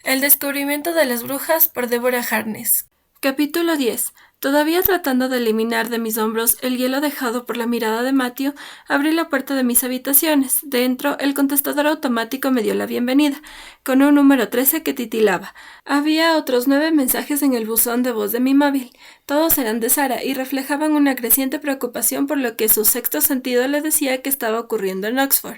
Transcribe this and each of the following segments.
El descubrimiento de las brujas por Deborah Harkness. Capítulo 10. Todavía tratando de eliminar de mis hombros el hielo dejado por la mirada de Matthew, abrí la puerta de mis habitaciones. Dentro, el contestador automático me dio la bienvenida, con un número 13 que titilaba. Había otros 9 mensajes en el buzón de voz de mi móvil. Todos eran de Sara y reflejaban una creciente preocupación por lo que su sexto sentido le decía que estaba ocurriendo en Oxford.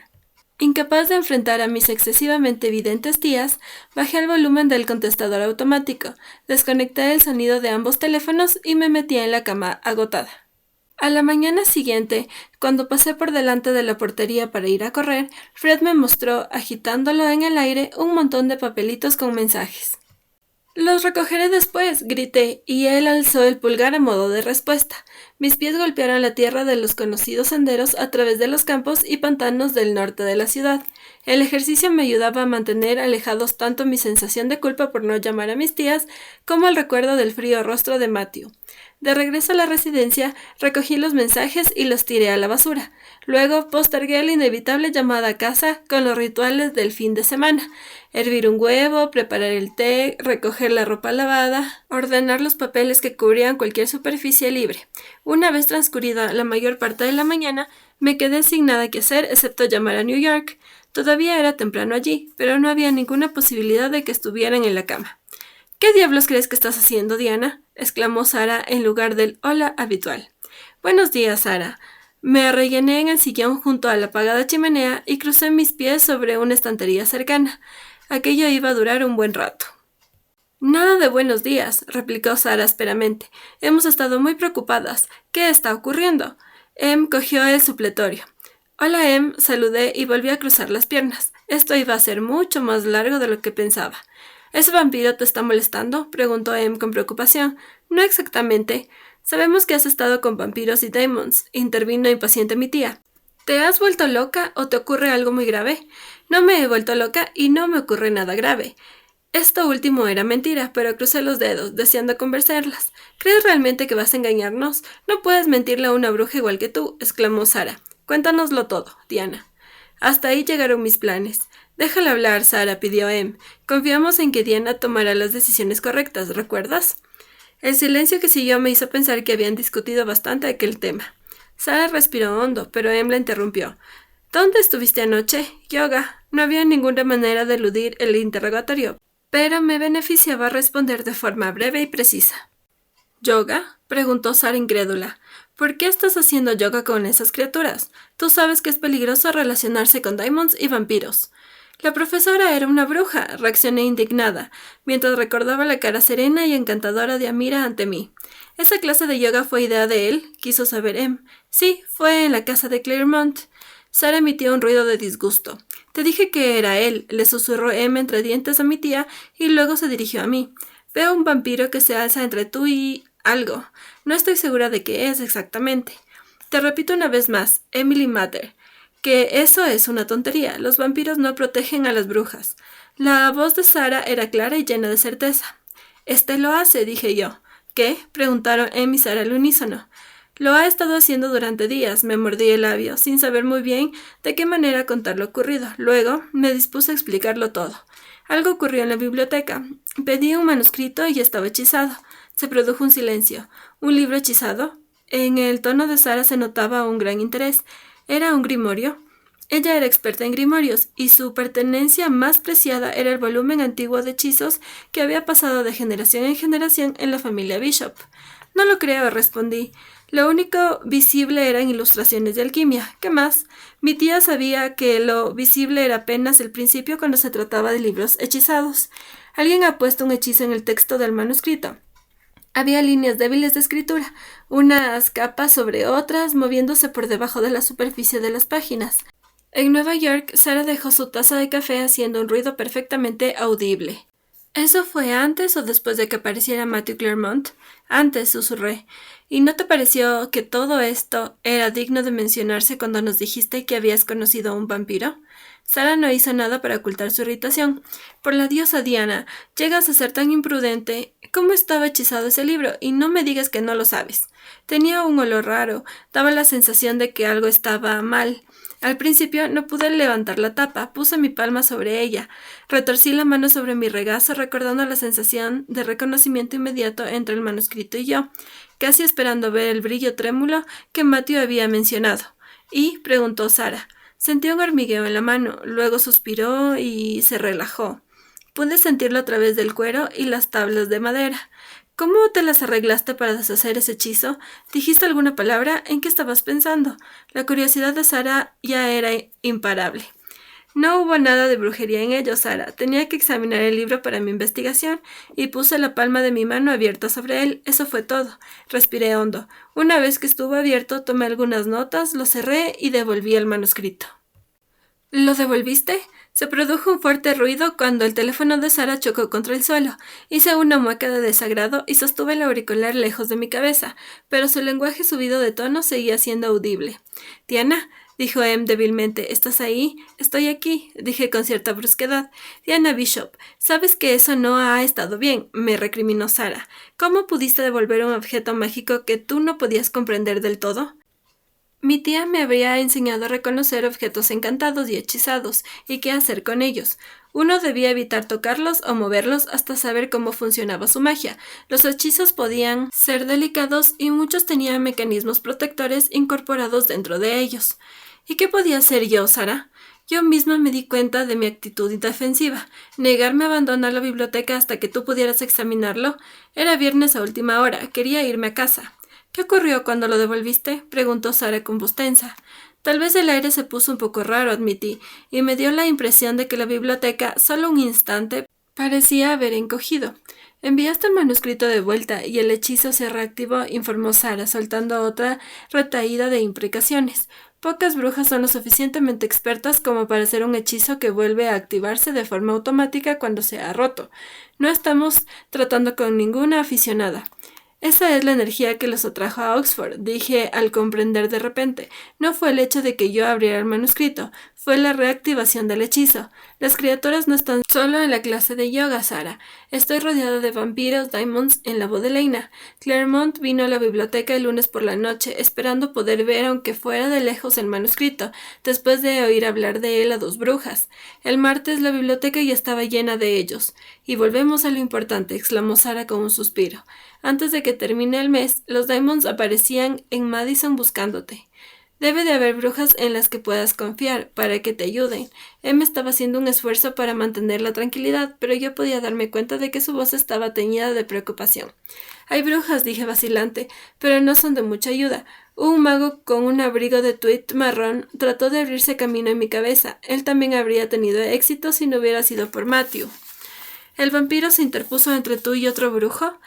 Incapaz de enfrentar a mis excesivamente evidentes tías, bajé el volumen del contestador automático, desconecté el sonido de ambos teléfonos y me metí en la cama agotada. A la mañana siguiente, cuando pasé por delante de la portería para ir a correr, Fred me mostró, agitándolo en el aire, un montón de papelitos con mensajes. «Los recogeré después», grité, y él alzó el pulgar a modo de respuesta. Mis pies golpearon la tierra de los conocidos senderos a través de los campos y pantanos del norte de la ciudad. El ejercicio me ayudaba a mantener alejados tanto mi sensación de culpa por no llamar a mis tías como el recuerdo del frío rostro de Matthew. De regreso a la residencia, recogí los mensajes y los tiré a la basura. Luego postergué la inevitable llamada a casa con los rituales del fin de semana. Hervir un huevo, preparar el té, recoger la ropa lavada, ordenar los papeles que cubrían cualquier superficie libre. Una vez transcurrida la mayor parte de la mañana, me quedé sin nada que hacer excepto llamar a New York. Todavía era temprano allí, pero no había ninguna posibilidad de que estuvieran en la cama. «¿Qué diablos crees que estás haciendo, Diana?», exclamó Sara en lugar del hola habitual. «Buenos días, Sara». Me arrellené en el sillón junto a la apagada chimenea y crucé mis pies sobre una estantería cercana. Aquello iba a durar un buen rato. «Nada de buenos días», replicó Sara ásperamente. «Hemos estado muy preocupadas. ¿Qué está ocurriendo?» Em cogió el supletorio. «Hola, Em», saludé y volví a cruzar las piernas. Esto iba a ser mucho más largo de lo que pensaba. «¿Ese vampiro te está molestando?», preguntó Em con preocupación. «No exactamente. Sabemos que has estado con vampiros y demons», intervino impaciente mi tía. «¿Te has vuelto loca o te ocurre algo muy grave?» «No me he vuelto loca y no me ocurre nada grave». Esto último era mentira, pero crucé los dedos, deseando convencerlas. «¿Crees realmente que vas a engañarnos? No puedes mentirle a una bruja igual que tú», exclamó Sara. «Cuéntanoslo todo, Diana». Hasta ahí llegaron mis planes. «Déjala hablar, Sara», pidió Em. «Confiamos en que Diana tomará las decisiones correctas, ¿recuerdas?» El silencio que siguió me hizo pensar que habían discutido bastante aquel tema. Sara respiró hondo, pero Em la interrumpió. «¿Dónde estuviste anoche?» «Yoga». No había ninguna manera de eludir el interrogatorio, pero me beneficiaba responder de forma breve y precisa. «¿Yoga?», preguntó Sara incrédula. «¿Por qué estás haciendo yoga con esas criaturas? Tú sabes que es peligroso relacionarse con demons y vampiros». «La profesora era una bruja», reaccioné indignada, mientras recordaba la cara serena y encantadora de Amira ante mí. «¿Esa clase de yoga fue idea de él?», quiso saber Em. «Sí, fue en la casa de Claremont». Sara emitió un ruido de disgusto. «Te dije que era él», le susurró Em entre dientes a mi tía y luego se dirigió a mí. «Veo un vampiro que se alza entre tú y... algo. No estoy segura de qué es exactamente. Te repito una vez más, Emily Mather, que eso es una tontería. Los vampiros no protegen a las brujas». La voz de Sara era clara y llena de certeza. «Este lo hace», dije yo. «¿Qué?», preguntaron Em y Sara al unísono. «Lo ha estado haciendo durante días», me mordí el labio, sin saber muy bien de qué manera contar lo ocurrido. Luego me dispuse a explicarlo todo. Algo ocurrió en la biblioteca. Pedí un manuscrito y estaba hechizado. Se produjo un silencio. «¿Un libro hechizado?» En el tono de Sara se notaba un gran interés. ¿Era un grimorio? Ella era experta en grimorios, y su pertenencia más preciada era el volumen antiguo de hechizos que había pasado de generación en generación en la familia Bishop. «No lo creo», respondí. «Lo único visible eran ilustraciones de alquimia. ¿Qué más?» Mi tía sabía que lo visible era apenas el principio cuando se trataba de libros hechizados. «Alguien ha puesto un hechizo en el texto del manuscrito». Había líneas débiles de escritura, unas capas sobre otras, moviéndose por debajo de la superficie de las páginas. En Nueva York, Sara dejó su taza de café haciendo un ruido perfectamente audible. «¿Eso fue antes o después de que apareciera Matthew Claremont?» «Antes», susurré. «¿Y no te pareció que todo esto era digno de mencionarse cuando nos dijiste que habías conocido a un vampiro?» Sara no hizo nada para ocultar su irritación. «Por la diosa Diana, llegas a ser tan imprudente. ¿Cómo estaba hechizado ese libro? Y no me digas que no lo sabes». Tenía un olor raro, daba la sensación de que algo estaba mal. Al principio no pude levantar la tapa, puse mi palma sobre ella, retorcí la mano sobre mi regazo recordando la sensación de reconocimiento inmediato entre el manuscrito y yo, casi esperando ver el brillo trémulo que Matthew había mencionado. ¿Y? Preguntó Sara. Sentí un hormigueo en la mano, luego suspiró y se relajó. Pude sentirlo a través del cuero y las tablas de madera. ¿Cómo te las arreglaste para deshacer ese hechizo? ¿Dijiste alguna palabra? ¿En qué estabas pensando? La curiosidad de Sara ya era imparable. No hubo nada de brujería en ello, Sara. Tenía que examinar el libro para mi investigación y puse la palma de mi mano abierta sobre él. Eso fue todo. Respiré hondo. Una vez que estuvo abierto, tomé algunas notas, lo cerré y devolví el manuscrito. ¿Lo devolviste? Se produjo un fuerte ruido cuando el teléfono de Sara chocó contra el suelo. Hice una mueca de desagrado y sostuve el auricular lejos de mi cabeza, pero su lenguaje subido de tono seguía siendo audible. «Diana», dijo Em débilmente, «¿estás ahí?» «Estoy aquí», dije con cierta brusquedad. «Diana Bishop, sabes que eso no ha estado bien», me recriminó Sara. «¿Cómo pudiste devolver un objeto mágico que tú no podías comprender del todo?» Mi tía me habría enseñado a reconocer objetos encantados y hechizados, y qué hacer con ellos. Uno debía evitar tocarlos o moverlos hasta saber cómo funcionaba su magia. Los hechizos podían ser delicados y muchos tenían mecanismos protectores incorporados dentro de ellos. ¿Y qué podía hacer yo, Sara? Yo misma me di cuenta de mi actitud indefensiva. Negarme a abandonar la biblioteca hasta que tú pudieras examinarlo. Era viernes a última hora. Quería irme a casa. ¿Qué ocurrió cuando lo devolviste?, preguntó Sara con voz tensa. Tal vez el aire se puso un poco raro, admití, y me dio la impresión de que la biblioteca, solo un instante, parecía haber encogido. Enviaste el manuscrito de vuelta y el hechizo se reactivó, informó Sara, soltando otra retaída de imprecaciones. Pocas brujas son lo suficientemente expertas como para hacer un hechizo que vuelve a activarse de forma automática cuando se ha roto. No estamos tratando con ninguna aficionada. Esa es la energía que los atrajo a Oxford, dije al comprender de repente. No fue el hecho de que yo abriera el manuscrito, fue la reactivación del hechizo. Las criaturas no están solo en la clase de yoga, Sara. Estoy rodeada de vampiros Daimons en la Bodeleina. Claremont vino a la biblioteca el lunes por la noche, esperando poder ver, aunque fuera de lejos, el manuscrito, después de oír hablar de él a 2 brujas. El martes la biblioteca ya estaba llena de ellos. Y volvemos a lo importante, exclamó Sara con un suspiro. Antes de que termine el mes, los Daimons aparecían en Madison buscándote. Debe de haber brujas en las que puedas confiar, para que te ayuden. Em estaba haciendo un esfuerzo para mantener la tranquilidad, pero yo podía darme cuenta de que su voz estaba teñida de preocupación. Hay brujas, dije vacilante, pero no son de mucha ayuda. Un mago con un abrigo de tweed marrón trató de abrirse camino en mi cabeza. Él también habría tenido éxito si no hubiera sido por Matthew. ¿El vampiro se interpuso entre tú y otro brujo?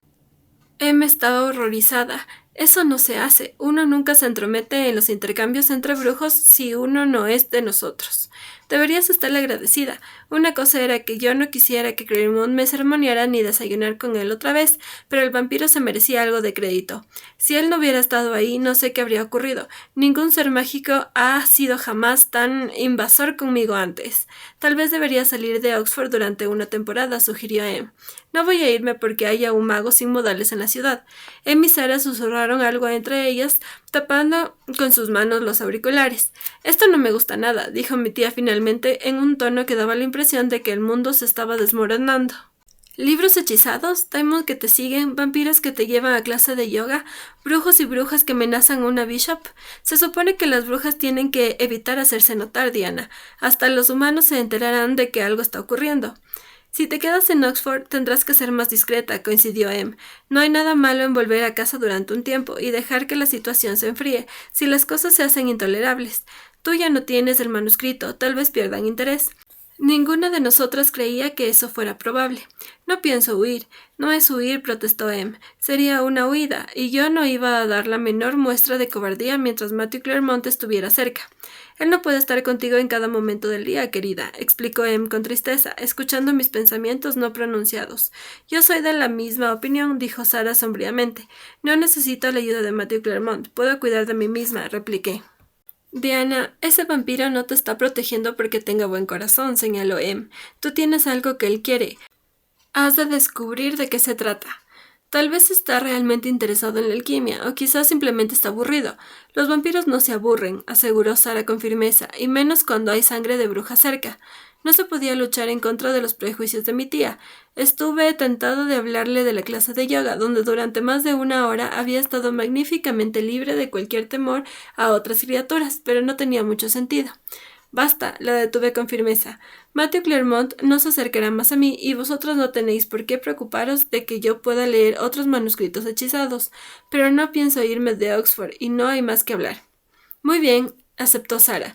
Em estaba horrorizada. Eso no se hace. Uno nunca se entromete en los intercambios entre brujos si uno no es de nosotros. Deberías estarle agradecida. Una cosa era que yo no quisiera que Claremont me sermoneara ni desayunar con él otra vez, pero el vampiro se merecía algo de crédito. Si él no hubiera estado ahí, no sé qué habría ocurrido. Ningún ser mágico ha sido jamás tan invasor conmigo antes. Tal vez debería salir de Oxford durante una temporada, sugirió Em. No voy a irme porque haya un mago sin modales en la ciudad. Em y Sara susurraron algo entre ellas, tapando con sus manos los auriculares. Esto no me gusta nada, dijo mi tía finalmente en un tono que daba la impresión de que el mundo se estaba desmoronando. ¿Libros hechizados? ¿Daimons que te siguen? ¿Vampiros que te llevan a clase de yoga? ¿Brujos y brujas que amenazan a una bishop? Se supone que las brujas tienen que evitar hacerse notar, Diana. Hasta los humanos se enterarán de que algo está ocurriendo. Si te quedas en Oxford, tendrás que ser más discreta, coincidió Em. No hay nada malo en volver a casa durante un tiempo y dejar que la situación se enfríe, si las cosas se hacen intolerables. Tú ya no tienes el manuscrito, tal vez pierdan interés. Ninguna de nosotras creía que eso fuera probable. No pienso huir. No es huir, protestó Em. Sería una huida, y yo no iba a dar la menor muestra de cobardía mientras Matthew Claremont estuviera cerca. Él no puede estar contigo en cada momento del día, querida, explicó Em con tristeza, escuchando mis pensamientos no pronunciados. Yo soy de la misma opinión, dijo Sara sombríamente. No necesito la ayuda de Matthew Claremont. Puedo cuidar de mí misma, repliqué. Diana, ese vampiro no te está protegiendo porque tenga buen corazón, señaló Em. Tú tienes algo que él quiere. Has de descubrir de qué se trata. Tal vez está realmente interesado en la alquimia, o quizás simplemente está aburrido. Los vampiros no se aburren, aseguró Sara con firmeza, y menos cuando hay sangre de bruja cerca. No se podía luchar en contra de los prejuicios de mi tía. Estuve tentado de hablarle de la clase de yoga, donde durante más de una hora había estado magníficamente libre de cualquier temor a otras criaturas, pero no tenía mucho sentido. Basta, la detuve con firmeza. Matthew Claremont no se acercará más a mí y vosotros no tenéis por qué preocuparos de que yo pueda leer otros manuscritos hechizados, pero no pienso irme de Oxford y no hay más que hablar. Muy bien, aceptó Sara.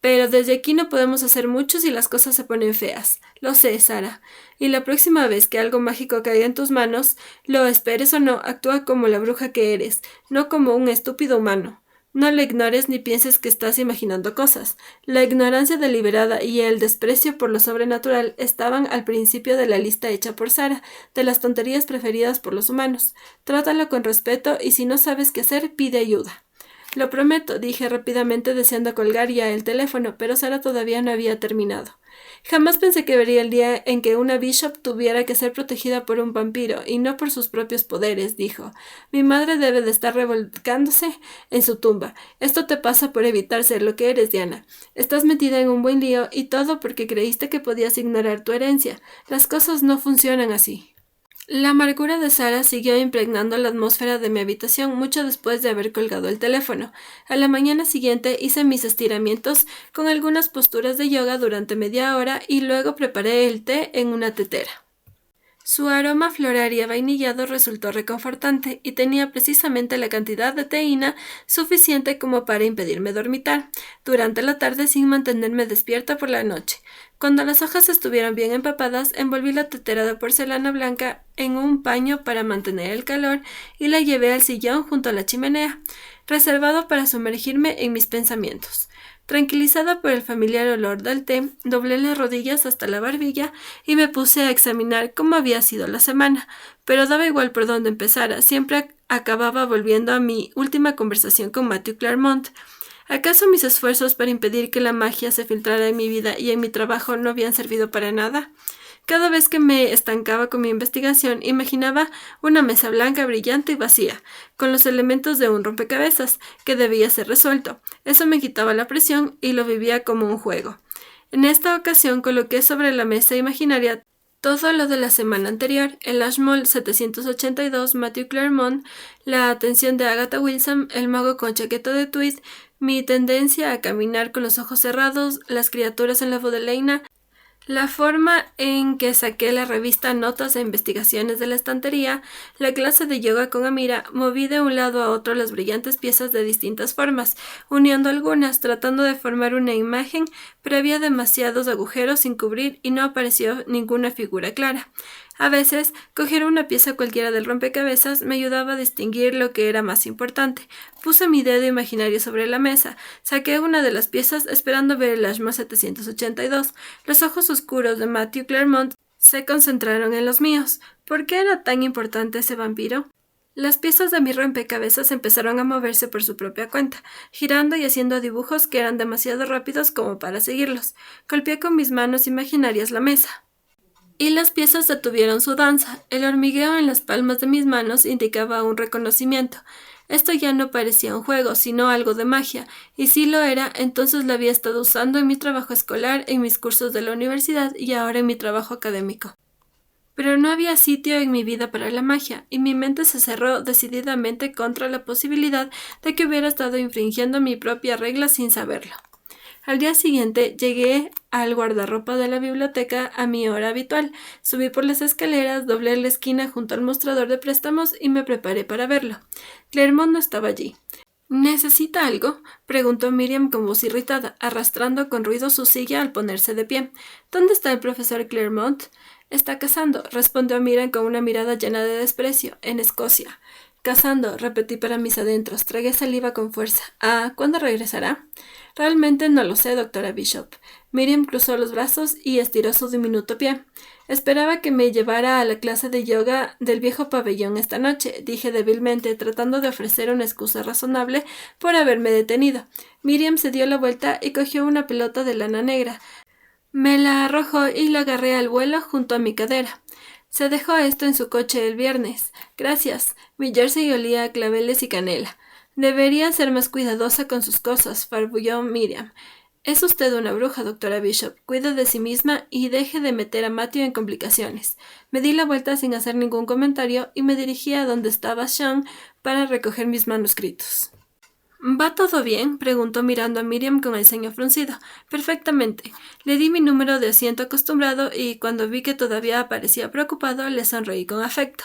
Pero desde aquí no podemos hacer mucho si las cosas se ponen feas. Lo sé, Sara. Y la próxima vez que algo mágico caiga en tus manos, lo esperes o no, actúa como la bruja que eres, no como un estúpido humano. No le ignores ni pienses que estás imaginando cosas. La ignorancia deliberada y el desprecio por lo sobrenatural estaban al principio de la lista hecha por Sara, de las tonterías preferidas por los humanos. Trátalo con respeto y si no sabes qué hacer, pide ayuda. Lo prometo, dije rápidamente deseando colgar ya el teléfono, pero Sara todavía no había terminado. Jamás pensé que vería el día en que una Bishop tuviera que ser protegida por un vampiro, y no por sus propios poderes, dijo. Mi madre debe de estar revolcándose en su tumba. Esto te pasa por evitar ser lo que eres, Diana. Estás metida en un buen lío, y todo porque creíste que podías ignorar tu herencia. Las cosas no funcionan así. La amargura de Sara siguió impregnando la atmósfera de mi habitación mucho después de haber colgado el teléfono. A la mañana siguiente hice mis estiramientos con algunas posturas de yoga durante media hora y luego preparé el té en una tetera. Su aroma floral y avainillado resultó reconfortante y tenía precisamente la cantidad de teína suficiente como para impedirme dormitar durante la tarde sin mantenerme despierta por la noche. Cuando las hojas estuvieron bien empapadas, envolví la tetera de porcelana blanca en un paño para mantener el calor y la llevé al sillón junto a la chimenea, reservado para sumergirme en mis pensamientos. Tranquilizada por el familiar olor del té, doblé las rodillas hasta la barbilla y me puse a examinar cómo había sido la semana, pero daba igual por dónde empezara, siempre acababa volviendo a mi última conversación con Matthew Claremont. ¿Acaso mis esfuerzos para impedir que la magia se filtrara en mi vida y en mi trabajo no habían servido para nada? Cada vez que me estancaba con mi investigación, imaginaba una mesa blanca, brillante y vacía, con los elementos de un rompecabezas que debía ser resuelto. Eso me quitaba la presión y lo vivía como un juego. En esta ocasión coloqué sobre la mesa imaginaria todo lo de la semana anterior, el Ashmole 782, Matthew Claremont, la atención de Agatha Wilson, el mago con chaqueta de tweed, mi tendencia a caminar con los ojos cerrados, las criaturas en la Bodleiana, la forma en que saqué la revista Notas e Investigaciones de la estantería, la clase de yoga con Amira, moví de un lado a otro las brillantes piezas de distintas formas, uniendo algunas, tratando de formar una imagen, pero había demasiados agujeros sin cubrir y no apareció ninguna figura clara. A veces, coger una pieza cualquiera del rompecabezas me ayudaba a distinguir lo que era más importante. Puse mi dedo imaginario sobre la mesa, saqué una de las piezas esperando ver el Ashmole 782. Los ojos oscuros de Matthew Claremont se concentraron en los míos. ¿Por qué era tan importante ese vampiro? Las piezas de mi rompecabezas empezaron a moverse por su propia cuenta, girando y haciendo dibujos que eran demasiado rápidos como para seguirlos. Golpeé con mis manos imaginarias la mesa y las piezas detuvieron su danza. El hormigueo en las palmas de mis manos indicaba un reconocimiento. Esto ya no parecía un juego, sino algo de magia, y si lo era, entonces lo había estado usando en mi trabajo escolar, en mis cursos de la universidad y ahora en mi trabajo académico. Pero no había sitio en mi vida para la magia, y mi mente se cerró decididamente contra la posibilidad de que hubiera estado infringiendo mi propia regla sin saberlo. Al día siguiente llegué al guardarropa de la biblioteca a mi hora habitual. Subí por las escaleras, doblé la esquina junto al mostrador de préstamos y me preparé para verlo. Claremont no estaba allí. ¿Necesita algo?, preguntó Miriam con voz irritada, arrastrando con ruido su silla al ponerse de pie. ¿Dónde está el profesor Claremont? Está cazando, respondió Miriam con una mirada llena de desprecio. En Escocia. Cazando, repetí para mis adentros. Tragué saliva con fuerza. ¿Cuándo regresará? Realmente no lo sé, doctora Bishop. Miriam cruzó los brazos y estiró su diminuto pie. Esperaba que me llevara a la clase de yoga del viejo pabellón esta noche, dije débilmente, tratando de ofrecer una excusa razonable por haberme detenido. Miriam se dio la vuelta y cogió una pelota de lana negra. Me la arrojó y la agarré al vuelo junto a mi cadera. Se dejó esto en su coche el viernes. Gracias. Mi jersey olía a claveles y canela. Debería ser más cuidadosa con sus cosas, farfulló Miriam. Es usted una bruja, doctora Bishop. Cuide de sí misma y deje de meter a Matthew en complicaciones. Me di la vuelta sin hacer ningún comentario y me dirigí a donde estaba Sean para recoger mis manuscritos. ¿Va todo bien?, preguntó mirando a Miriam con el ceño fruncido. Perfectamente. Le di mi número de asiento acostumbrado y cuando vi que todavía parecía preocupado, le sonreí con afecto.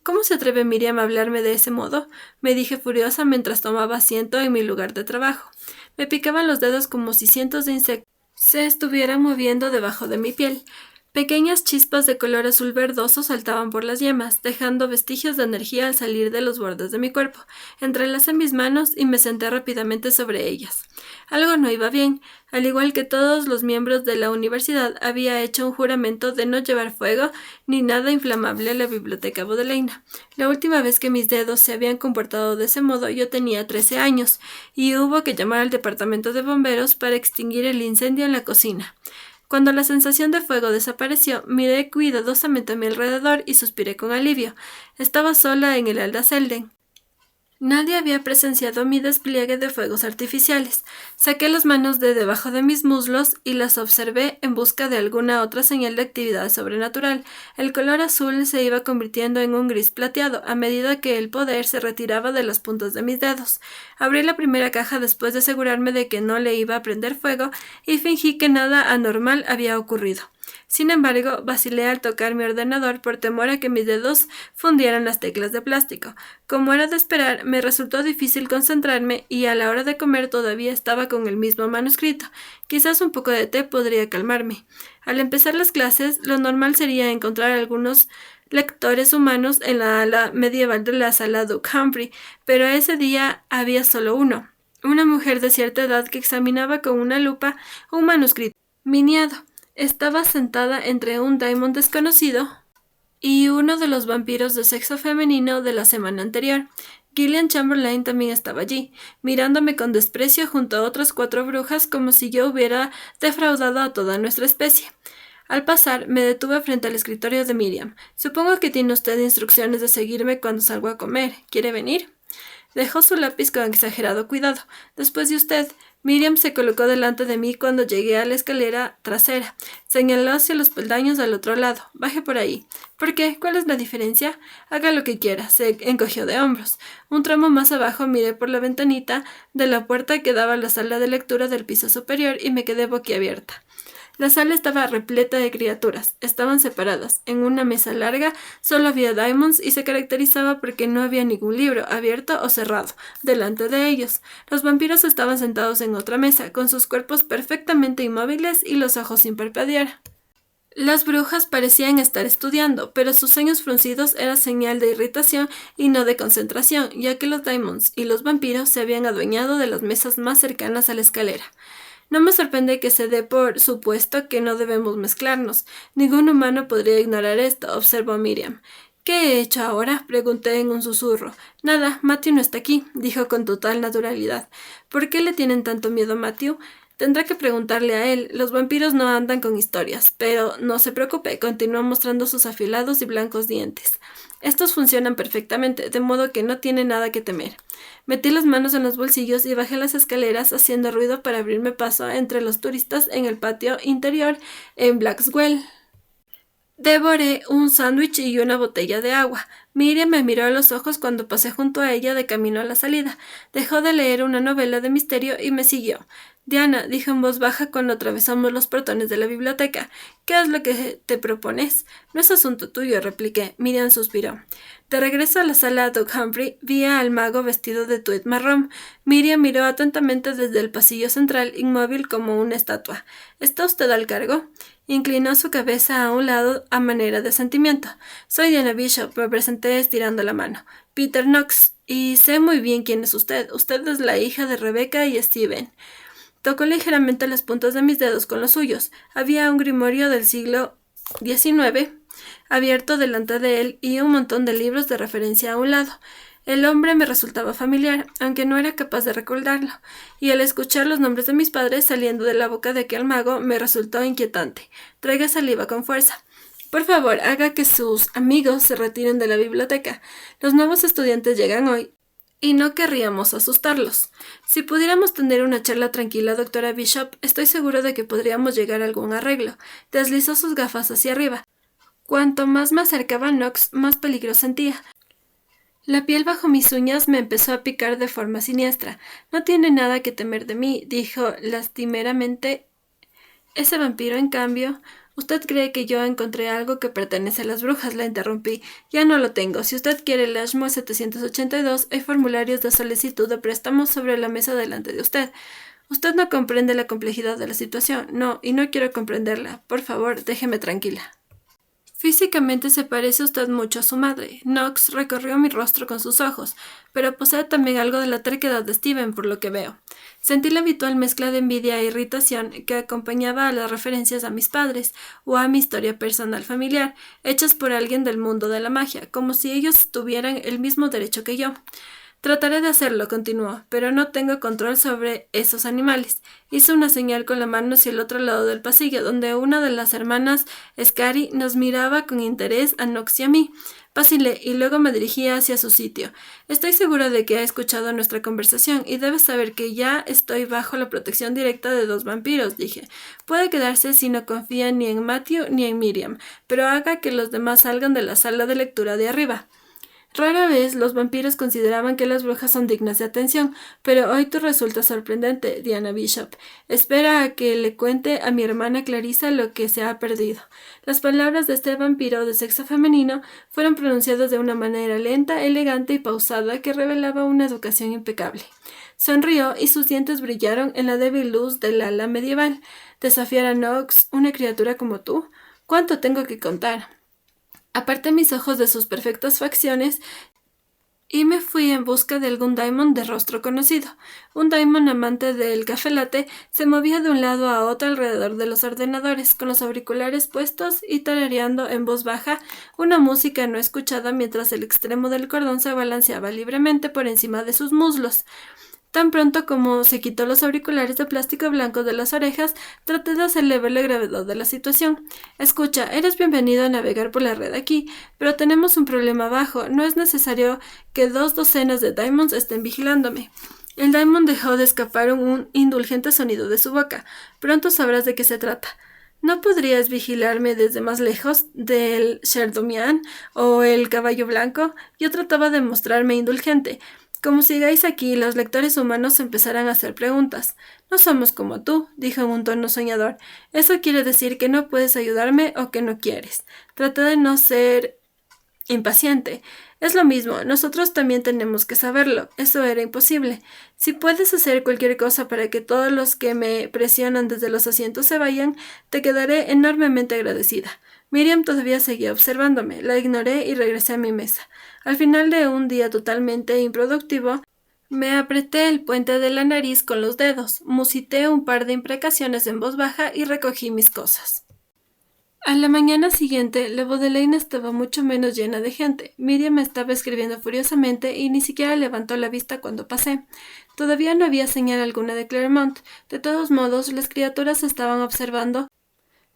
¿Cómo se atreve Miriam a hablarme de ese modo?, me dije furiosa mientras tomaba asiento en mi lugar de trabajo. Me picaban los dedos como si cientos de insectos se estuvieran moviendo debajo de mi piel. Pequeñas chispas de color azul verdoso saltaban por las yemas, dejando vestigios de energía al salir de los bordes de mi cuerpo. Entrelacé mis manos y me senté rápidamente sobre ellas. Algo no iba bien. Al igual que todos los miembros de la universidad, había hecho un juramento de no llevar fuego ni nada inflamable a la biblioteca Bodleiana. La última vez que mis dedos se habían comportado de ese modo yo tenía 13 años, y hubo que llamar al departamento de bomberos para extinguir el incendio en la cocina. Cuando la sensación de fuego desapareció, miré cuidadosamente a mi alrededor y suspiré con alivio. Estaba sola en el Alda-Selden. Nadie había presenciado mi despliegue de fuegos artificiales. Saqué las manos de debajo de mis muslos y las observé en busca de alguna otra señal de actividad sobrenatural. El color azul se iba convirtiendo en un gris plateado a medida que el poder se retiraba de las puntas de mis dedos. Abrí la primera caja después de asegurarme de que no le iba a prender fuego y fingí que nada anormal había ocurrido. Sin embargo, vacilé al tocar mi ordenador por temor a que mis dedos fundieran las teclas de plástico. Como era de esperar, me resultó difícil concentrarme y a la hora de comer todavía estaba con el mismo manuscrito. Quizás un poco de té podría calmarme. Al empezar las clases, lo normal sería encontrar algunos lectores humanos en la ala medieval de la sala Duke Humphrey, pero ese día había solo uno. Una mujer de cierta edad que examinaba con una lupa un manuscrito miniado. Estaba sentada entre un daimon desconocido y uno de los vampiros de sexo femenino de la semana anterior. Gillian Chamberlain también estaba allí, mirándome con desprecio junto a otras 4 brujas como si yo hubiera defraudado a toda nuestra especie. Al pasar, me detuve frente al escritorio de Miriam. Supongo que tiene usted instrucciones de seguirme cuando salgo a comer. ¿Quiere venir? Dejó su lápiz con exagerado cuidado. Después de usted. Miriam se colocó delante de mí cuando llegué a la escalera trasera. Señaló hacia los peldaños al otro lado. Baje por ahí. ¿Por qué? ¿Cuál es la diferencia? Haga lo que quiera. Se encogió de hombros. Un tramo más abajo miré por la ventanita de la puerta que daba a la sala de lectura del piso superior y me quedé boquiabierta. La sala estaba repleta de criaturas. Estaban separadas. En una mesa larga solo había daimons y se caracterizaba porque no había ningún libro, abierto o cerrado, delante de ellos. Los vampiros estaban sentados en otra mesa, con sus cuerpos perfectamente inmóviles y los ojos sin parpadear. Las brujas parecían estar estudiando, pero sus ceños fruncidos eran señal de irritación y no de concentración, ya que los daimons y los vampiros se habían adueñado de las mesas más cercanas a la escalera. No me sorprende que se dé por supuesto que no debemos mezclarnos. Ningún humano podría ignorar esto, observó Miriam. ¿Qué he hecho ahora?, pregunté en un susurro. Nada, Matthew no está aquí, dijo con total naturalidad. ¿Por qué le tienen tanto miedo a Matthew? Tendrá que preguntarle a él. Los vampiros no andan con historias. Pero no se preocupe, continuó mostrando sus afilados y blancos dientes. Estos funcionan perfectamente, de modo que no tiene nada que temer. Metí las manos en los bolsillos y bajé las escaleras haciendo ruido para abrirme paso entre los turistas en el patio interior en Blackwell. Devoré un sándwich y una botella de agua. Miriam me miró a los ojos cuando pasé junto a ella de camino a la salida. Dejó de leer una novela de misterio y me siguió. Diana, dijo en voz baja cuando atravesamos los portones de la biblioteca. ¿Qué es lo que te propones? No es asunto tuyo, repliqué. Miriam suspiró. De regreso a la sala Doug Humphrey, vi al mago vestido de tuit marrón. Miriam miró atentamente desde el pasillo central, inmóvil como una estatua. ¿Está usted al cargo? Inclinó su cabeza a un lado a manera de sentimiento. Soy Diana Bishop, me presenté estirando la mano. Peter Knox, y sé muy bien quién es usted. Usted es la hija de Rebecca y Stephen. Tocó ligeramente las puntas de mis dedos con los suyos. Había un grimorio del siglo XIX abierto delante de él y un montón de libros de referencia a un lado. El hombre me resultaba familiar, aunque no era capaz de recordarlo, y al escuchar los nombres de mis padres saliendo de la boca de aquel mago me resultó inquietante. Tragué saliva con fuerza. Por favor, haga que sus amigos se retiren de la biblioteca. Los nuevos estudiantes llegan hoy y no querríamos asustarlos. Si pudiéramos tener una charla tranquila, doctora Bishop, estoy seguro de que podríamos llegar a algún arreglo. Deslizó sus gafas hacia arriba. Cuanto más me acercaba a Knox, más peligro sentía. La piel bajo mis uñas me empezó a picar de forma siniestra. No tiene nada que temer de mí, dijo lastimeramente. Ese vampiro, en cambio... Usted cree que yo encontré algo que pertenece a las brujas, la interrumpí. Ya no lo tengo. Si usted quiere el Ashmore 782, hay formularios de solicitud de préstamo sobre la mesa delante de usted. Usted no comprende la complejidad de la situación. No, y no quiero comprenderla. Por favor, déjeme tranquila. Físicamente se parece usted mucho a su madre. Knox recorrió mi rostro con sus ojos, pero posee también algo de la terquedad de Steven, por lo que veo. Sentí la habitual mezcla de envidia e irritación que acompañaba a las referencias a mis padres o a mi historia personal familiar, hechas por alguien del mundo de la magia, como si ellos tuvieran el mismo derecho que yo. Trataré de hacerlo, continuó, pero no tengo control sobre esos animales. Hizo una señal con la mano hacia el otro lado del pasillo, donde una de las hermanas, Scary, nos miraba con interés a Knox y a mí. Vacilé y luego me dirigí hacia su sitio. Estoy segura de que ha escuchado nuestra conversación y debe saber que ya estoy bajo la protección directa de 2 vampiros, dije. Puede quedarse si no confía ni en Matthew ni en Miriam, pero haga que los demás salgan de la sala de lectura de arriba. Rara vez los vampiros consideraban que las brujas son dignas de atención, pero hoy tú resultas sorprendente, Diana Bishop. Espera a que le cuente a mi hermana Clarissa lo que se ha perdido. Las palabras de este vampiro de sexo femenino fueron pronunciadas de una manera lenta, elegante y pausada que revelaba una educación impecable. Sonrió y sus dientes brillaron en la débil luz del ala medieval. ¿Desafiar a Knox, una criatura como tú? ¿Cuánto tengo que contar? Aparté mis ojos de sus perfectas facciones y me fui en busca de algún Daimon de rostro conocido. Un Daimon amante del café latte se movía de un lado a otro alrededor de los ordenadores, con los auriculares puestos y tarareando en voz baja una música no escuchada mientras el extremo del cordón se balanceaba libremente por encima de sus muslos. Tan pronto como se quitó los auriculares de plástico blanco de las orejas, traté de hacerle ver la gravedad de la situación. Escucha, eres bienvenido a navegar por la red aquí, pero tenemos un problema abajo. No es necesario que 2 docenas de Daimons estén vigilándome. El Daimon dejó de escapar un indulgente sonido de su boca. Pronto sabrás de qué se trata. ¿No podrías vigilarme desde más lejos del Sherdomian o el Caballo Blanco? Yo trataba de mostrarme indulgente. Como sigáis aquí, los lectores humanos empezarán a hacer preguntas. No somos como tú, dijo en un tono soñador. Eso quiere decir que no puedes ayudarme o que no quieres. Trata de no ser impaciente. Es lo mismo, nosotros también tenemos que saberlo. Eso era imposible. Si puedes hacer cualquier cosa para que todos los que me presionan desde los asientos se vayan, te quedaré enormemente agradecida. Miriam todavía seguía observándome. La ignoré y regresé a mi mesa. Al final de un día totalmente improductivo, me apreté el puente de la nariz con los dedos, musité un par de imprecaciones en voz baja y recogí mis cosas. A la mañana siguiente, la Bodleian estaba mucho menos llena de gente. Miriam estaba escribiendo furiosamente y ni siquiera levantó la vista cuando pasé. Todavía no había señal alguna de Claremont. De todos modos, las criaturas estaban observando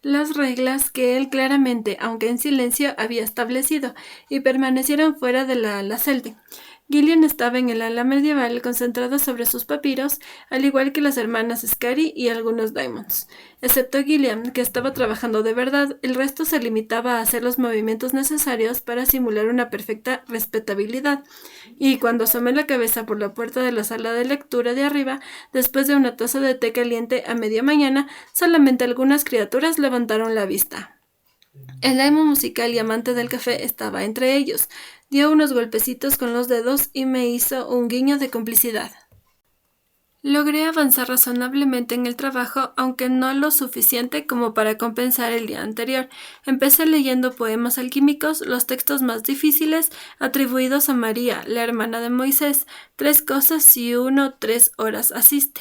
las reglas que él claramente, aunque en silencio, había establecido, y permanecieron fuera de la ala Selden. Gillian estaba en el ala medieval concentrada sobre sus papiros, al igual que las hermanas Scary y algunos Daimons. Excepto Gillian, que estaba trabajando de verdad, el resto se limitaba a hacer los movimientos necesarios para simular una perfecta respetabilidad. Y cuando asomé la cabeza por la puerta de la sala de lectura de arriba, después de una taza de té caliente a media mañana, solamente algunas criaturas levantaron la vista. El daimon musical y amante del café estaba entre ellos. Dio unos golpecitos con los dedos y me hizo un guiño de complicidad. Logré avanzar razonablemente en el trabajo, aunque no lo suficiente como para compensar el día anterior. Empecé leyendo poemas alquímicos, los textos más difíciles, atribuidos a María, la hermana de Moisés. 3 cosas si uno 3 horas asiste.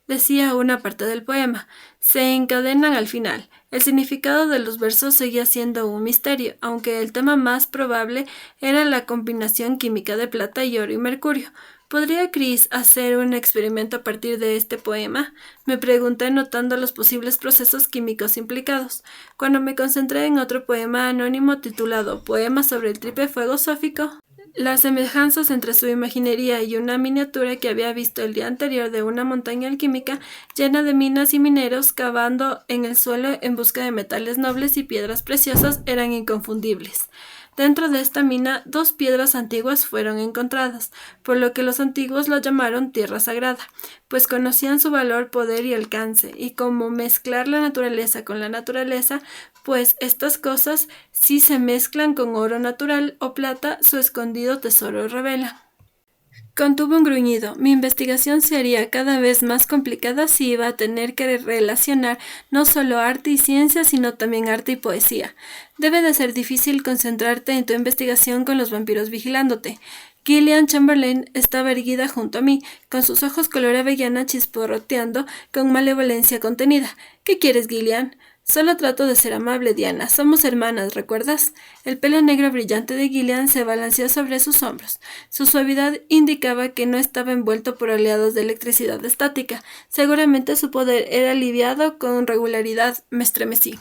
Decía una parte del poema. Se encadenan al final. El significado de los versos seguía siendo un misterio, aunque el tema más probable era la combinación química de plata y oro y mercurio. ¿Podría Chris hacer un experimento a partir de este poema? Me pregunté notando los posibles procesos químicos implicados. Cuando me concentré en otro poema anónimo titulado Poema sobre el triple fuego sófico, las semejanzas entre su imaginería y una miniatura que había visto el día anterior de una montaña alquímica llena de minas y mineros cavando en el suelo en busca de metales nobles y piedras preciosas eran inconfundibles. Dentro de esta mina, 2 piedras antiguas fueron encontradas, por lo que los antiguos lo llamaron tierra sagrada, pues conocían su valor, poder y alcance, y como mezclar la naturaleza con la naturaleza, pues estas cosas, si se mezclan con oro natural o plata, su escondido tesoro revela. Contuvo un gruñido. Mi investigación se haría cada vez más complicada si iba a tener que relacionar no solo arte y ciencia, sino también arte y poesía. Debe de ser difícil concentrarte en tu investigación con los vampiros vigilándote. Gillian Chamberlain estaba erguida junto a mí, con sus ojos color avellana chisporroteando con malevolencia contenida. ¿Qué quieres, Gillian? Solo trato de ser amable, Diana. Somos hermanas, ¿recuerdas? El pelo negro brillante de Gillian se balanceó sobre sus hombros. Su suavidad indicaba que no estaba envuelto por oleadas de electricidad estática. Seguramente su poder era aliviado con regularidad. Me estremecí.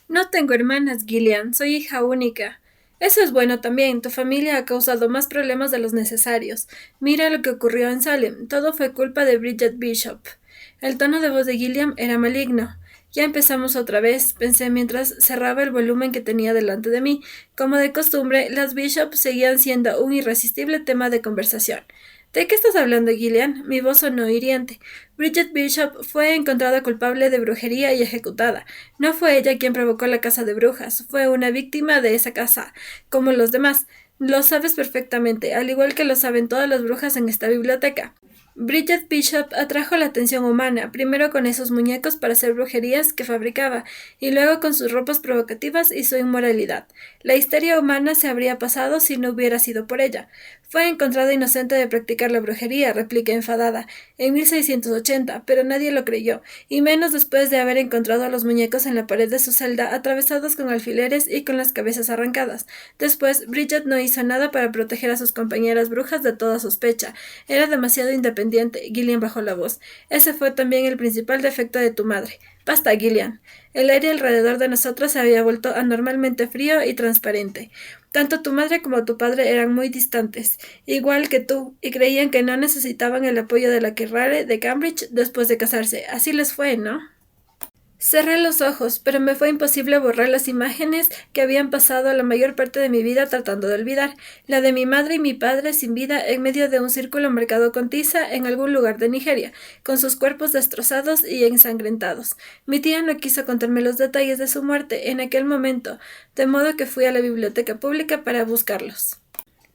No tengo hermanas, Gillian. Soy hija única. Eso es bueno también. Tu familia ha causado más problemas de los necesarios. Mira lo que ocurrió en Salem. Todo fue culpa de Bridget Bishop. El tono de voz de Gillian era maligno. Ya empezamos otra vez, pensé mientras cerraba el volumen que tenía delante de mí. Como de costumbre, las Bishop seguían siendo un irresistible tema de conversación. ¿De qué estás hablando, Gillian? Mi voz sonó hiriente. Bridget Bishop fue encontrada culpable de brujería y ejecutada. No fue ella quien provocó la caza de brujas, fue una víctima de esa caza, como los demás. Lo sabes perfectamente, al igual que lo saben todas las brujas en esta biblioteca. Bridget Bishop atrajo la atención humana, primero con esos muñecos para hacer brujerías que fabricaba, y luego con sus ropas provocativas y su inmoralidad. La histeria humana se habría pasado si no hubiera sido por ella. Fue encontrada inocente de practicar la brujería, repliqué enfadada, en 1680, pero nadie lo creyó, y menos después de haber encontrado a los muñecos en la pared de su celda atravesados con alfileres y con las cabezas arrancadas. Después, Bridget no hizo nada para proteger a sus compañeras brujas de toda sospecha. Era demasiado independiente. Gillian bajó la voz. Ese fue también el principal defecto de tu madre. Basta, Gillian. El aire alrededor de nosotros se había vuelto anormalmente frío y transparente. Tanto tu madre como tu padre eran muy distantes, igual que tú, y creían que no necesitaban el apoyo de la Kerrare de Cambridge después de casarse. Así les fue, ¿no? Cerré los ojos, pero me fue imposible borrar las imágenes que habían pasado la mayor parte de mi vida tratando de olvidar, la de mi madre y mi padre sin vida en medio de un círculo marcado con tiza en algún lugar de Nigeria, con sus cuerpos destrozados y ensangrentados. Mi tía no quiso contarme los detalles de su muerte en aquel momento, de modo que fui a la biblioteca pública para buscarlos.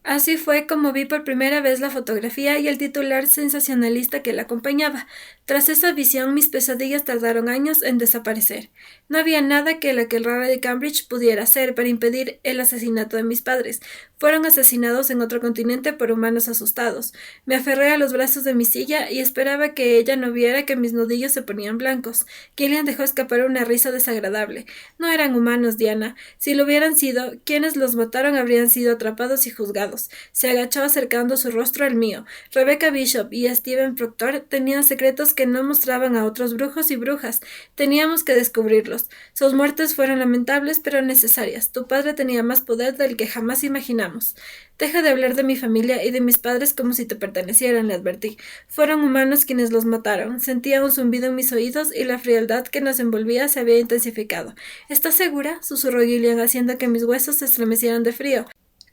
Así fue como vi por primera vez la fotografía y el titular sensacionalista que la acompañaba. Tras esa visión, mis pesadillas tardaron años en desaparecer. No había nada que la Kerrare de Cambridge pudiera hacer para impedir el asesinato de mis padres. Fueron asesinados en otro continente por humanos asustados. Me aferré a los brazos de mi silla y esperaba que ella no viera que mis nudillos se ponían blancos. Gillian dejó escapar una risa desagradable. No eran humanos, Diana. Si lo hubieran sido, quienes los mataron habrían sido atrapados y juzgados. Se agachó acercando su rostro al mío. Rebecca Bishop y Stephen Proctor tenían secretos que no mostraban a otros brujos y brujas. Teníamos que descubrirlos. Sus muertes fueron lamentables pero necesarias. Tu padre tenía más poder del que jamás imaginamos. Deja de hablar de mi familia y de mis padres como si te pertenecieran, le advertí. Fueron humanos quienes los mataron. Sentía un zumbido en mis oídos y la frialdad que nos envolvía se había intensificado. ¿Estás segura?, susurró Gillian, haciendo que mis huesos se estremecieran de frío.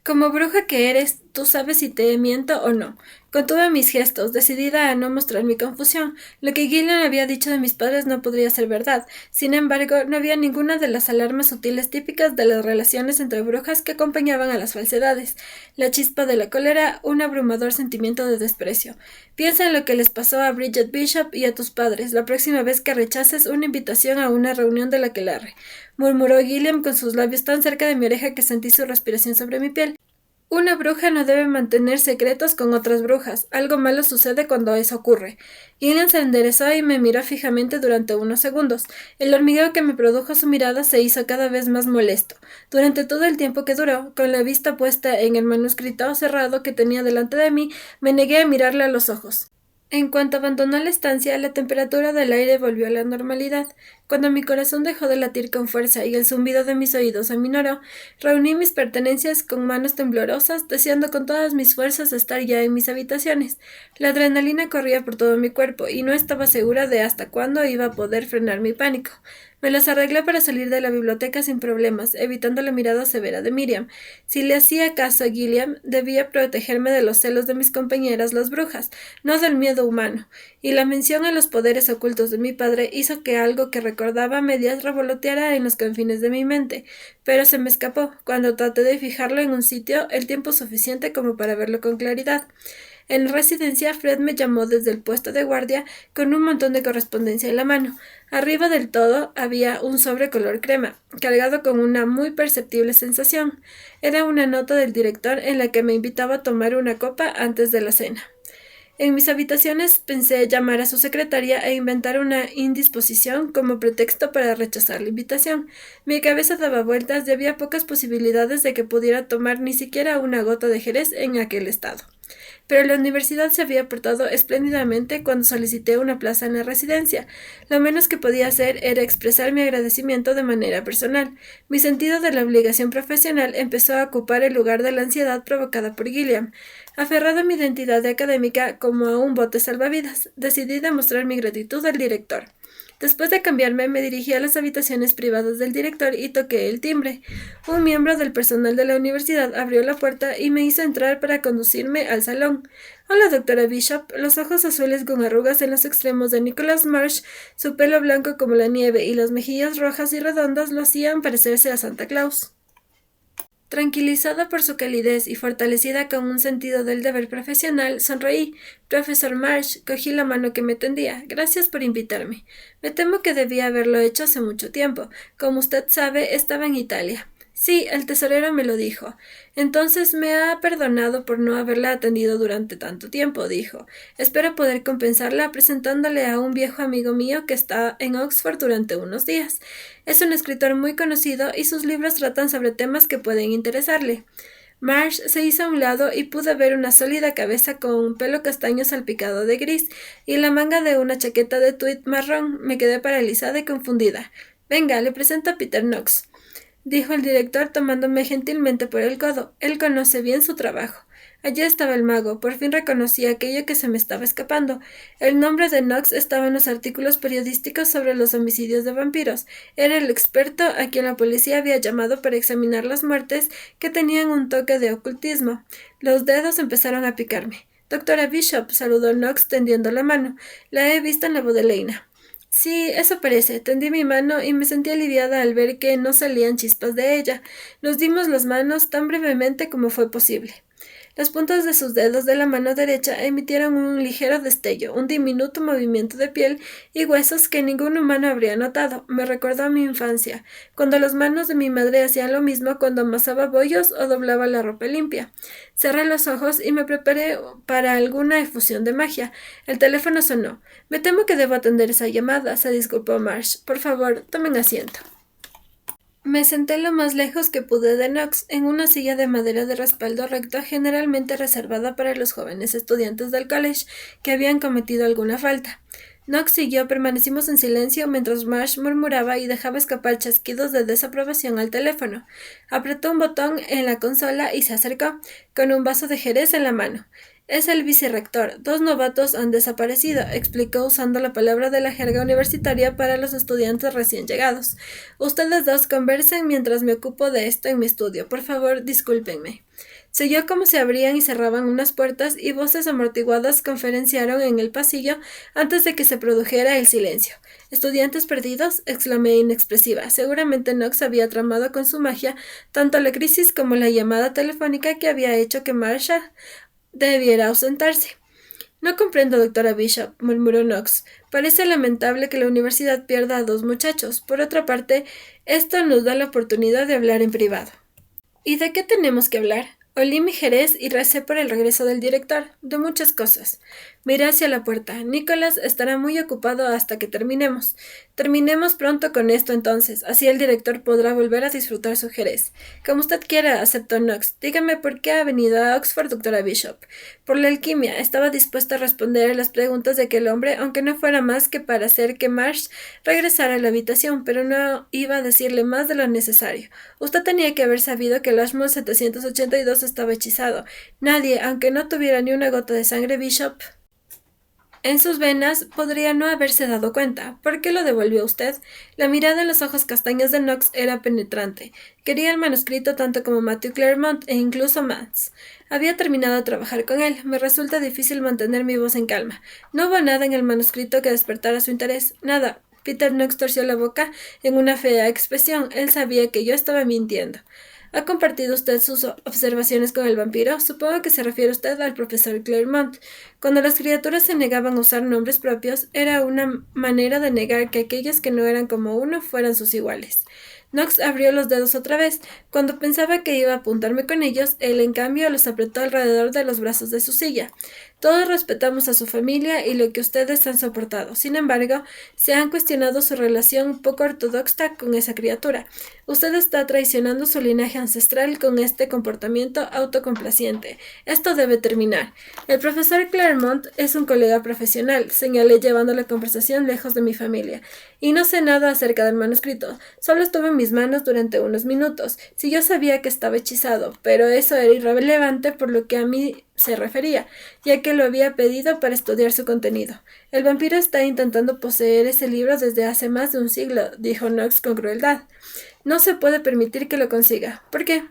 Como bruja que eres, tú sabes si te miento o no. Contuve mis gestos, decidida a no mostrar mi confusión. Lo que Gillian había dicho de mis padres no podría ser verdad. Sin embargo, no había ninguna de las alarmas sutiles típicas de las relaciones entre brujas que acompañaban a las falsedades. La chispa de la cólera, un abrumador sentimiento de desprecio. Piensa en lo que les pasó a Bridget Bishop y a tus padres la próxima vez que rechaces una invitación a una reunión de la Aquelarre, murmuró Gillian con sus labios tan cerca de mi oreja que sentí su respiración sobre mi piel. Una bruja no debe mantener secretos con otras brujas. Algo malo sucede cuando eso ocurre. Gillian se enderezó y me miró fijamente durante unos segundos. El hormigueo que me produjo su mirada se hizo cada vez más molesto. Durante todo el tiempo que duró, con la vista puesta en el manuscrito cerrado que tenía delante de mí, me negué a mirarle a los ojos. En cuanto abandonó la estancia, la temperatura del aire volvió a la normalidad. Cuando mi corazón dejó de latir con fuerza y el zumbido de mis oídos aminoró, reuní mis pertenencias con manos temblorosas, deseando con todas mis fuerzas estar ya en mis habitaciones. La adrenalina corría por todo mi cuerpo y no estaba segura de hasta cuándo iba a poder frenar mi pánico. Me las arreglé para salir de la biblioteca sin problemas, evitando la mirada severa de Miriam. Si le hacía caso a Gilliam, debía protegerme de los celos de mis compañeras las brujas, no del miedo humano, y la mención a los poderes ocultos de mi padre hizo que algo que recordaba a medias revoloteara en los confines de mi mente, pero se me escapó cuando traté de fijarlo en un sitio el tiempo suficiente como para verlo con claridad. En residencia, Fred me llamó desde el puesto de guardia con un montón de correspondencia en la mano. Arriba del todo había un sobre color crema, cargado con una muy perceptible sensación. Era una nota del director en la que me invitaba a tomar una copa antes de la cena. En mis habitaciones pensé llamar a su secretaria e inventar una indisposición como pretexto para rechazar la invitación. Mi cabeza daba vueltas y había pocas posibilidades de que pudiera tomar ni siquiera una gota de jerez en aquel estado. Pero la universidad se había portado espléndidamente cuando solicité una plaza en la residencia. Lo menos que podía hacer era expresar mi agradecimiento de manera personal. Mi sentido de la obligación profesional empezó a ocupar el lugar de la ansiedad provocada por Gilliam. Aferrado a mi identidad de académica como a un bote salvavidas, decidí demostrar mi gratitud al director. Después de cambiarme, me dirigí a las habitaciones privadas del director y toqué el timbre. Un miembro del personal de la universidad abrió la puerta y me hizo entrar para conducirme al salón. Hola, doctora Bishop. Los ojos azules con arrugas en los extremos de Nicholas Marsh, su pelo blanco como la nieve y las mejillas rojas y redondas lo hacían parecerse a Santa Claus. Tranquilizada por su calidez y fortalecida con un sentido del deber profesional, sonreí. Profesor Marsh, cogí la mano que me tendía. Gracias por invitarme. Me temo que debía haberlo hecho hace mucho tiempo. Como usted sabe, estaba en Italia. Sí, el tesorero me lo dijo. Entonces me ha perdonado por no haberla atendido durante tanto tiempo, dijo. Espero poder compensarla presentándole a un viejo amigo mío que está en Oxford durante unos días. Es un escritor muy conocido y sus libros tratan sobre temas que pueden interesarle. Marsh se hizo a un lado y pude ver una sólida cabeza con un pelo castaño salpicado de gris y la manga de una chaqueta de tweed marrón. Me quedé paralizada y confundida. Venga, le presento a Peter Knox, dijo el director tomándome gentilmente por el codo. Él conoce bien su trabajo. Allí estaba el mago. Por fin reconocí aquello que se me estaba escapando. El nombre de Knox estaba en los artículos periodísticos sobre los homicidios de vampiros. Era el experto a quien la policía había llamado para examinar las muertes que tenían un toque de ocultismo. Los dedos empezaron a picarme. Doctora Bishop, saludó Knox tendiendo la mano. La he visto en la bodeleina. Sí, eso parece. Tendí mi mano y me sentí aliviada al ver que no salían chispas de ella. Nos dimos las manos tan brevemente como fue posible. Las puntas de sus dedos de la mano derecha emitieron un ligero destello, un diminuto movimiento de piel y huesos que ningún humano habría notado. Me recordó a mi infancia, cuando las manos de mi madre hacían lo mismo cuando amasaba bollos o doblaba la ropa limpia. Cerré los ojos y me preparé para alguna efusión de magia. El teléfono sonó. Me temo que debo atender esa llamada, se disculpó Marsh. Por favor, tomen asiento. Me senté lo más lejos que pude de Knox, en una silla de madera de respaldo recto generalmente reservada para los jóvenes estudiantes del college que habían cometido alguna falta. Knox y yo permanecimos en silencio mientras Marsh murmuraba y dejaba escapar chasquidos de desaprobación al teléfono. Apretó un botón en la consola y se acercó, con un vaso de jerez en la mano. Es el vicerrector. 2 novatos han desaparecido, explicó usando la palabra de la jerga universitaria para los estudiantes recién llegados. Ustedes dos conversen mientras me ocupo de esto en mi estudio. Por favor, discúlpenme. Se oyó cómo se abrían y cerraban unas puertas y voces amortiguadas conferenciaron en el pasillo antes de que se produjera el silencio. ¿Estudiantes perdidos?, exclamé inexpresiva. Seguramente Knox había tramado con su magia tanto la crisis como la llamada telefónica que había hecho que Marshall debiera ausentarse. No comprendo, doctora Bishop, murmuró Knox. Parece lamentable que la universidad pierda a 2 muchachos. Por otra parte, esto nos da la oportunidad de hablar en privado. ¿Y de qué tenemos que hablar? Olí mi jerez y recé por el regreso del director, de muchas cosas. Miré hacia la puerta. Nicholas estará muy ocupado hasta que terminemos. Terminemos pronto con esto entonces, así el director podrá volver a disfrutar su jerez. Como usted quiera, aceptó Knox. Dígame por qué ha venido a Oxford, doctora Bishop. Por la alquimia. Estaba dispuesta a responder a las preguntas de aquel hombre, aunque no fuera más que para hacer que Marsh regresara a la habitación, pero no iba a decirle más de lo necesario. Usted tenía que haber sabido que el Ashmore 782 estaba hechizado. Nadie, aunque no tuviera ni una gota de sangre, Bishop, en sus venas, podría no haberse dado cuenta. ¿Por qué lo devolvió usted? La mirada en los ojos castaños de Knox era penetrante. Quería el manuscrito tanto como Matthew Claremont e incluso Mance. Había terminado de trabajar con él. Me resulta difícil mantener mi voz en calma. No hubo nada en el manuscrito que despertara su interés. Nada. Peter Knox torció la boca en una fea expresión. Él sabía que yo estaba mintiendo. ¿Ha compartido usted sus observaciones con el vampiro? Supongo que se refiere usted al profesor Claremont. Cuando las criaturas se negaban a usar nombres propios, era una manera de negar que aquellos que no eran como uno fueran sus iguales. Knox abrió los dedos otra vez. Cuando pensaba que iba a apuntarme con ellos, él en cambio los apretó alrededor de los brazos de su silla. Todos respetamos a su familia y lo que ustedes han soportado. Sin embargo, se han cuestionado su relación poco ortodoxa con esa criatura. Usted está traicionando su linaje ancestral con este comportamiento autocomplaciente. Esto debe terminar. El profesor Claremont es un colega profesional, señalé llevando la conversación lejos de mi familia. Y no sé nada acerca del manuscrito. Solo estuve en mis manos durante unos minutos. Si yo sabía que estaba hechizado, pero eso era irrelevante por lo que a mí se refería, ya que lo había pedido para estudiar su contenido. El vampiro está intentando poseer ese libro desde hace más de un siglo, dijo Knox con crueldad. No se puede permitir que lo consiga. ¿Por qué?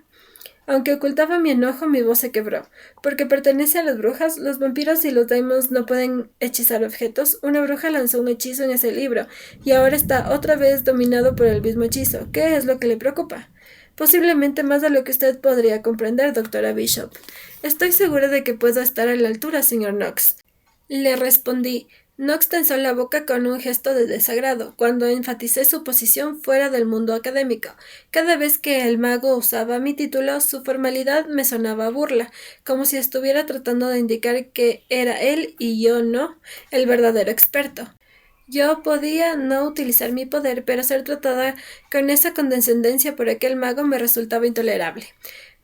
Aunque ocultaba mi enojo, mi voz se quebró. Porque pertenece a las brujas, los vampiros y los daimons no pueden hechizar objetos. Una bruja lanzó un hechizo en ese libro, y ahora está otra vez dominado por el mismo hechizo. ¿Qué es lo que le preocupa? Posiblemente más de lo que usted podría comprender, doctora Bishop. Estoy segura de que puedo estar a la altura, señor Knox. Le respondí. Knox tensó la boca con un gesto de desagrado, cuando enfaticé su posición fuera del mundo académico. Cada vez que el mago usaba mi título, su formalidad me sonaba a burla, como si estuviera tratando de indicar que era él y yo no, el verdadero experto. Yo podía no utilizar mi poder, pero ser tratada con esa condescendencia por aquel mago me resultaba intolerable.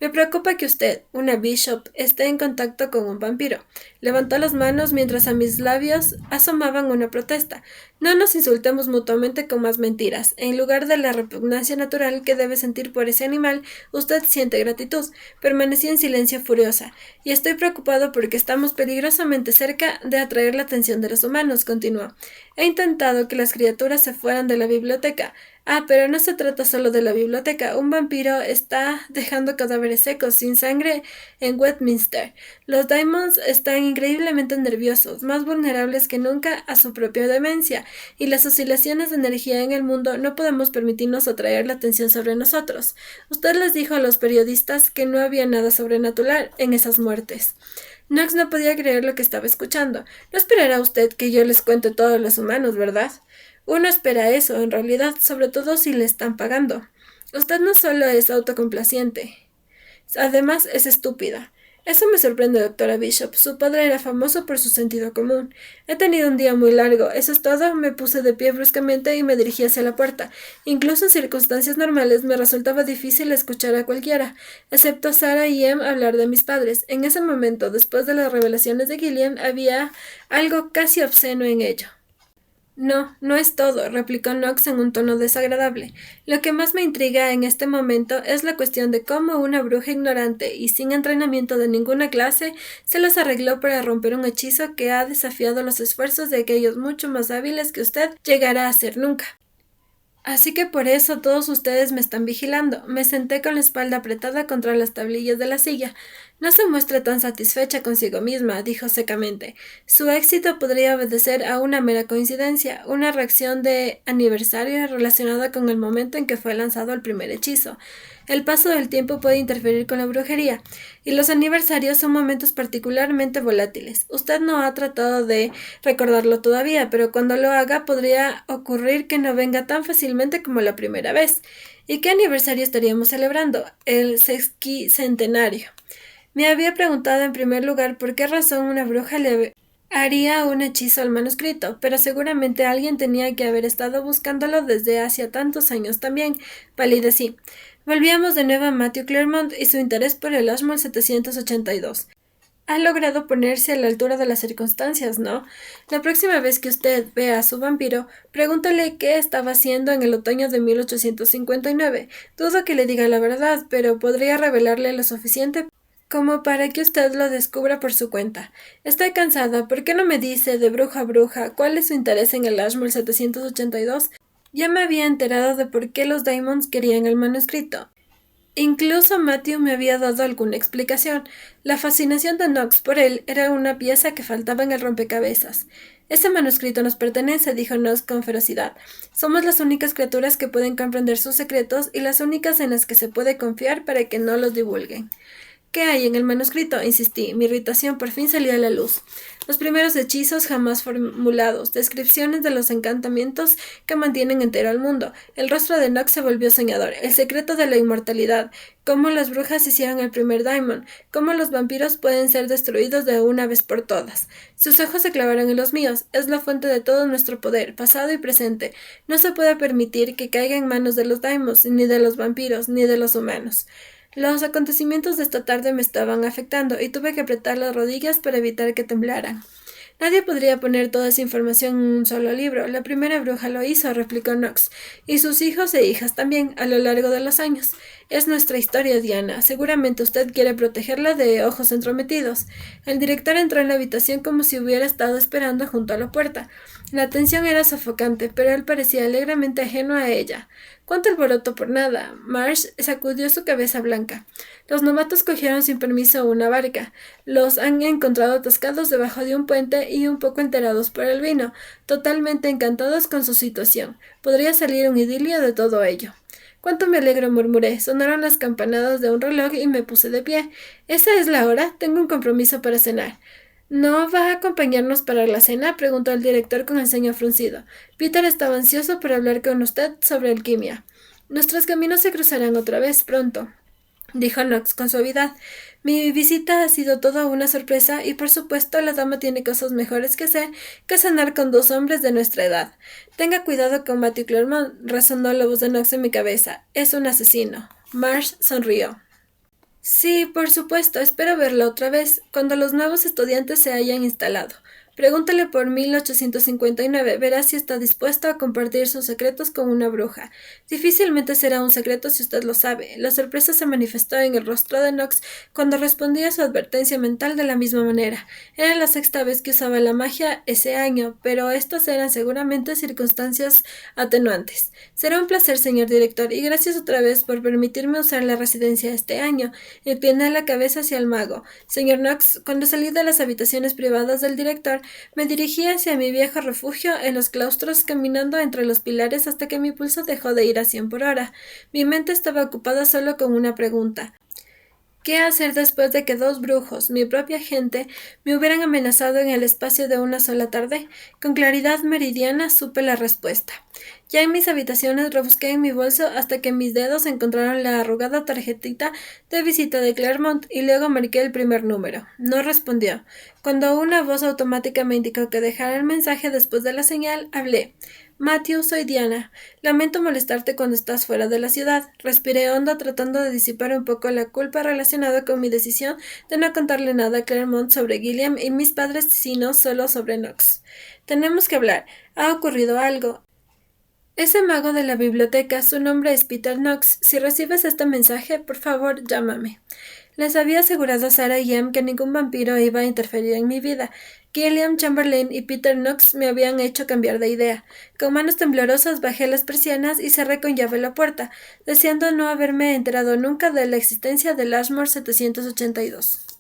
Me preocupa que usted, una Bishop, esté en contacto con un vampiro. Levantó las manos mientras a mis labios asomaban una protesta. No nos insultemos mutuamente con más mentiras. En lugar de la repugnancia natural que debe sentir por ese animal, usted siente gratitud. Permanecí en silencio furiosa. Y estoy preocupado porque estamos peligrosamente cerca de atraer la atención de los humanos, continuó. He intentado que las criaturas se fueran de la biblioteca. Ah, pero no se trata solo de la biblioteca. Un vampiro está dejando cadáveres secos, sin sangre, en Westminster. Los daimons están increíblemente nerviosos, más vulnerables que nunca a su propia demencia, y las oscilaciones de energía en el mundo no podemos permitirnos atraer la atención sobre nosotros. Usted les dijo a los periodistas que no había nada sobrenatural en esas muertes. Knox no podía creer lo que estaba escuchando. No esperará usted que yo les cuente todo a los humanos, ¿verdad? Uno espera eso, en realidad, sobre todo si le están pagando. Usted no solo es autocomplaciente, además es estúpida. Eso me sorprende, doctora Bishop. Su padre era famoso por su sentido común. He tenido un día muy largo. ¿Eso es todo? Me puse de pie bruscamente y me dirigí hacia la puerta. Incluso en circunstancias normales me resultaba difícil escuchar a cualquiera, excepto a Sarah y Em hablar de mis padres. En ese momento, después de las revelaciones de Gillian, había algo casi obsceno en ello. No, no es todo, replicó Knox en un tono desagradable. Lo que más me intriga en este momento es la cuestión de cómo una bruja ignorante y sin entrenamiento de ninguna clase se las arregló para romper un hechizo que ha desafiado los esfuerzos de aquellos mucho más hábiles que usted llegará a ser nunca. Así que por eso todos ustedes me están vigilando. Me senté con la espalda apretada contra las tablillas de la silla. No se muestre tan satisfecha consigo misma, dijo secamente. Su éxito podría obedecer a una mera coincidencia, una reacción de aniversario relacionada con el momento en que fue lanzado el primer hechizo. El paso del tiempo puede interferir con la brujería, y los aniversarios son momentos particularmente volátiles. Usted no ha tratado de recordarlo todavía, pero cuando lo haga podría ocurrir que no venga tan fácilmente como la primera vez. ¿Y qué aniversario estaríamos celebrando? El sesquicentenario. Me había preguntado en primer lugar por qué razón una bruja le haría un hechizo al manuscrito, pero seguramente alguien tenía que haber estado buscándolo desde hacía tantos años también. Palidecí. Volvíamos de nuevo a Matthew Claremont y su interés por el Ashmore 782. Ha logrado ponerse a la altura de las circunstancias, ¿no? La próxima vez que usted vea a su vampiro, pregúntale qué estaba haciendo en el otoño de 1859. Dudo que le diga la verdad, pero podría revelarle lo suficiente como para que usted lo descubra por su cuenta. Estoy cansada. ¿Por qué no me dice, de bruja a bruja, cuál es su interés en el Ashmore 782? Ya me había enterado de por qué los Diamonds querían el manuscrito. Incluso Matthew me había dado alguna explicación. La fascinación de Knox por él era una pieza que faltaba en el rompecabezas. Este manuscrito nos pertenece, dijo Knox con ferocidad. Somos las únicas criaturas que pueden comprender sus secretos y las únicas en las que se puede confiar para que no los divulguen. ¿Qué hay en el manuscrito? Insistí. Mi irritación por fin salía a la luz. Los primeros hechizos jamás formulados, descripciones de los encantamientos que mantienen entero al mundo. El rostro de Knox se volvió soñador. El secreto de la inmortalidad. Cómo las brujas hicieron el primer Diamond. Cómo los vampiros pueden ser destruidos de una vez por todas. Sus ojos se clavaron en los míos. Es la fuente de todo nuestro poder, pasado y presente. No se puede permitir que caiga en manos de los Diamonds, ni de los vampiros, ni de los humanos. Los acontecimientos de esta tarde me estaban afectando y tuve que apretar las rodillas para evitar que temblaran. Nadie podría poner toda esa información en un solo libro. La primera bruja lo hizo, replicó Knox, y sus hijos e hijas también, a lo largo de los años. Es nuestra historia, Diana. Seguramente usted quiere protegerla de ojos entrometidos. El director entró en la habitación como si hubiera estado esperando junto a la puerta. La tensión era sofocante, pero él parecía alegremente ajeno a ella. ¿Cuánto alboroto por nada? Marsh sacudió su cabeza blanca. Los novatos cogieron sin permiso una barca. Los han encontrado atascados debajo de un puente y un poco enterados por el vino, totalmente encantados con su situación. Podría salir un idilio de todo ello. —¡Cuánto me alegro! —murmuré. Sonaron las campanadas de un reloj y me puse de pie. —¿Esa es la hora? Tengo un compromiso para cenar. —¿No va a acompañarnos para la cena? —preguntó el director con el ceño fruncido. Peter estaba ansioso por hablar con usted sobre alquimia. —Nuestros caminos se cruzarán otra vez pronto —dijo Knox con suavidad. Mi visita ha sido toda una sorpresa y por supuesto la dama tiene cosas mejores que hacer que cenar con dos hombres de nuestra edad. Tenga cuidado con Matthew Claremont, resonó la voz de Knox en mi cabeza. Es un asesino. Marsh sonrió. Sí, por supuesto, espero verla otra vez, cuando los nuevos estudiantes se hayan instalado. Pregúntale por 1859, verá si está dispuesto a compartir sus secretos con una bruja. Difícilmente será un secreto si usted lo sabe. La sorpresa se manifestó en el rostro de Knox cuando respondía a su advertencia mental de la misma manera. Era la sexta vez que usaba la magia ese año, pero estas eran seguramente circunstancias atenuantes. Será un placer, señor director, y gracias otra vez por permitirme usar la residencia este año. Incliné la cabeza hacia el mago. Señor Knox, cuando salí de las habitaciones privadas del director, me dirigí hacia mi viejo refugio en los claustros, caminando entre los pilares hasta que mi pulso dejó de ir a 100 por hora. Mi mente estaba ocupada solo con una pregunta. ¿Qué hacer después de que dos brujos, mi propia gente, me hubieran amenazado en el espacio de una sola tarde? Con claridad meridiana supe la respuesta. Ya en mis habitaciones rebusqué en mi bolso hasta que mis dedos encontraron la arrugada tarjetita de visita de Claremont y luego marqué el primer número. No respondió. Cuando una voz automática me indicó que dejara el mensaje después de la señal, hablé. Matthew, soy Diana. Lamento molestarte cuando estás fuera de la ciudad. Respiré hondo tratando de disipar un poco la culpa relacionada con mi decisión de no contarle nada a Claremont sobre Gilliam y mis padres, sino solo sobre Knox. Tenemos que hablar. Ha ocurrido algo. Ese mago de la biblioteca, su nombre es Peter Knox. Si recibes este mensaje, por favor, llámame. Les había asegurado a Sarah y Em que ningún vampiro iba a interferir en mi vida. Gilliam Chamberlain y Peter Knox me habían hecho cambiar de idea. Con manos temblorosas bajé las persianas y cerré con llave la puerta, deseando no haberme enterado nunca de la existencia del Ashmore 782.